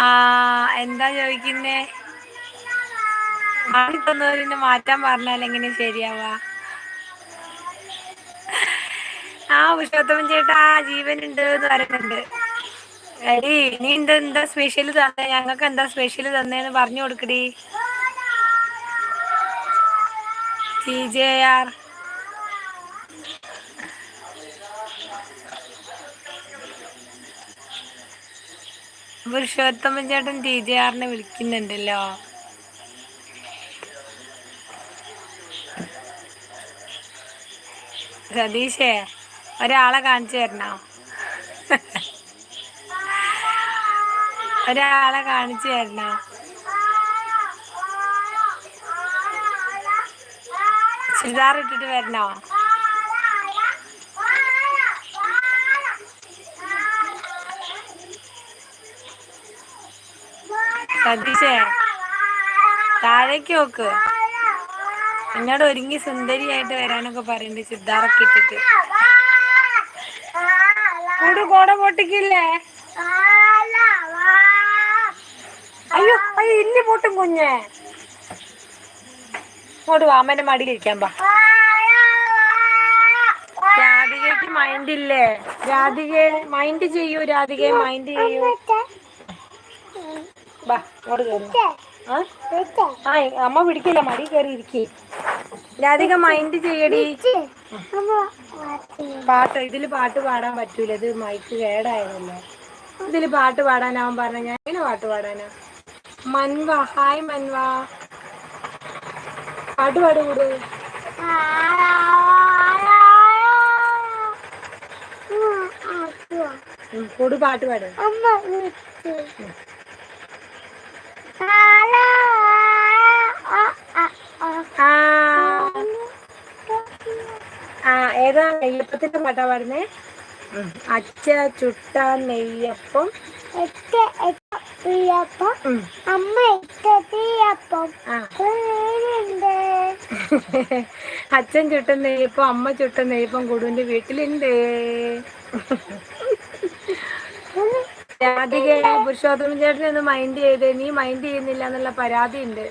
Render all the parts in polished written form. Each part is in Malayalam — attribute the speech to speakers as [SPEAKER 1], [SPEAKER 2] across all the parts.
[SPEAKER 1] ആ എന്താ ചോദിക്കുന്നേ? ആദ്യത്തൊന്നവരിന്നെ മാറ്റാൻ പറഞ്ഞാൽ എങ്ങനെ ശരിയാവാ? ആ പുരുഷോത്തമൻ ചേട്ടാ ജീവനുണ്ട്ന്ന് പറയുന്നുണ്ട്. എടി നീ എന്താ സ്പെഷ്യല് തന്നെ, ഞങ്ങൾക്ക് എന്താ സ്പെഷ്യല് തന്നേന്ന് പറഞ്ഞു കൊടുക്കടി. TJR പുരുഷോത്തമൻ ചേട്ടൻ TJRനെ വിളിക്കുന്നുണ്ടല്ലോ. സതീഷേ ഒരാളെ കാണിച്ചു തരണോ? ഒരാളെ കാണിച്ചു തരണോ? ചുരിദാർ ഇട്ടിട്ട് വരണോ? സതീഷേ താഴേക്ക് നോക്ക്. എന്നോട് ഒരുങ്ങി സുന്ദരിയായിട്ട് വരാനൊക്കെ പറയുന്നുണ്ട് ചുരിദാറൊക്കെ ഇട്ടിട്ട്. കൂട് കോട പൊട്ടിക്കില്ലേ? അയ്യോ അയ്യോ ഇല്ലി പൊട്ടും കുഞ്ഞേ. ഇങ്ങോട്ട് വാ, അമ്മേന്റെ മടിയിലിരിക്കാൻ പാ. രാധികയ്ക്ക് മൈൻഡ് ഇല്ലേ? രാധികയെ മൈൻഡ് ചെയ്യൂ. രാധികയെ മൈൻഡ് ചെയ്യൂ. ബാ ഇങ്ങോട്ട് കയറി. ആ അമ്മ പിടിക്കില്ല, മടി കയറി ഇരിക്കി. രാധിക മൈൻഡ് ചെയ്യടി. പാട്ട് ഇതില് പാട്ട് പാടാൻ പറ്റൂല, ഇത് മൈക്ക് കേടായതല്ലേ. ഇതില് പാട്ട് പാടാനാവൻ പറഞ്ഞ ഞാൻ എങ്ങനെ പാട്ട് പാടാനാ? മൻവ ഹായ് മൻവ, പാട്ട് പാട് കൂട്. കൂട് പാട്ട് പാട്. ആ ഏതാ നെയ്യപ്പത്തിന്റെ പാട്ടാ പാടുന്നേ? അച്ഛ ചുട്ട നെയ്യപ്പം, അമ്മ അച്ഛൻ ചുട്ട നെയ്യപ്പം അമ്മ ചുട്ട നെയ്യപ്പം കുടുവിന്റെ വീട്ടിലുണ്ട്. രാധിക പുരുഷോത്തമൻ ചേട്ടനെ ഒന്ന് മൈൻഡ് ചെയ്ത്, നീ മൈൻഡ് ചെയ്യുന്നില്ല എന്നുള്ള പരാതി ഉണ്ട്.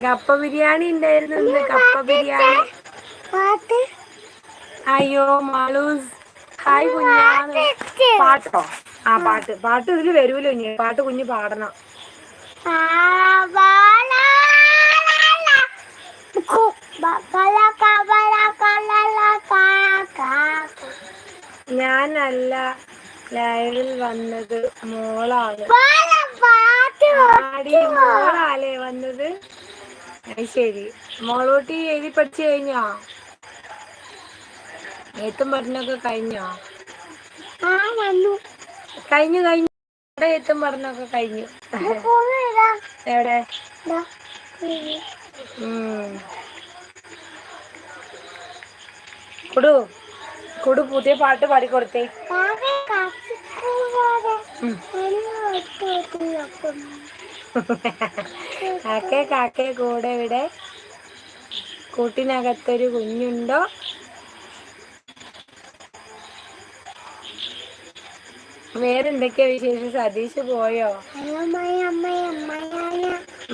[SPEAKER 1] കപ്പ ബിരിയാണി ഉണ്ടായിരുന്നു ഇന്ന്, കപ്പ ബിരിയാണി. അയ്യോ മാളൂസ് ഹായ് കുഞ്ഞാന്ന്. പാട്ടോ? ആ പാട്ട് പാട്ട് ഇതില് വരൂലോ ഇനി. പാട്ട് കുഞ്ഞ് പാടണം. ഞാനല്ല ലൈവിൽ വന്നത്, മോളാണ്. മോളാലേ വന്നത്? ശരി. മോളൂട്ടി എഴുതി പഠിച്ചു കഴിഞ്ഞോ? എഴുത്തും പഠനമൊക്കെ കഴിഞ്ഞോ? കഴിഞ്ഞു കഴിഞ്ഞു. ഇവിടെ എഴുത്തും പഠനമൊക്കെ കഴിഞ്ഞു. എവിടെ? കുടു കുടു പുതിയ പാട്ട് പാടിക്കൊടുത്തേ. കാക്കേ കാക്കേ കൂടെ ഇവിടെ കൂട്ടിനകത്തൊരു കുഞ്ഞുണ്ടോ? വേറെന്തൊക്കെയാ വിശേഷം? സതീഷ് പോയോ?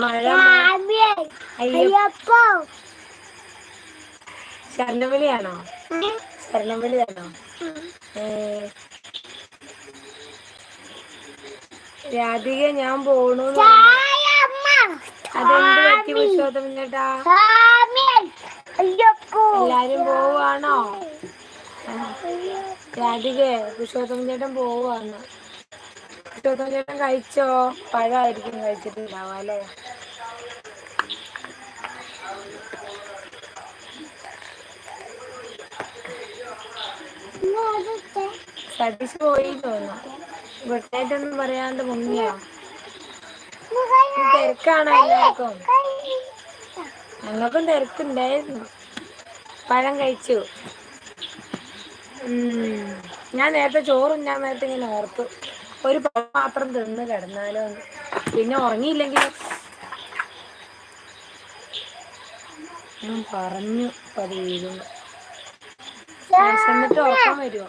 [SPEAKER 1] മഴ അയ്യപ്പോ ശരണവിളിയാണോ? ശരണവിളിയാണോ? രാധിക ഞാൻ പോണു. അതെന്ത് പറ്റി പുരുഷോത്തമൻ ചേട്ടാ? എല്ലാരും പോവാണോ? രാധിക പുരുഷോത്തമൻ ചേട്ടൻ പോവാണ്. പുരുഷോത്തമൻ ചേട്ടൻ കഴിച്ചോ? പഴമായിരിക്കും കഴിച്ചിട്ടുണ്ടാവും അല്ലേ? സതീഷ് പോയി തോന്നുന്നു. ഗുഡ്നൈറ്റൊന്നും പറയാണ്ട് മുങ്ങിയോ? തിരക്കാണോ എല്ലാവർക്കും? ഞങ്ങൾക്കും തിരക്കുണ്ടായിരുന്നു. പഴം കഴിച്ചു. ഞാൻ നേരത്തെ ചോറുണ്ണാൻ നേരത്തെ ഇങ്ങനെ ഓർത്തു, ഒരു പഴം മാത്രം തിന്ന് കിടന്നാലോ. പിന്നെ ഉറങ്ങിയില്ലെങ്കിൽ ഞാൻ പറഞ്ഞു പതിവിലും. എന്നിട്ട് ഉറക്കം വരുമോ?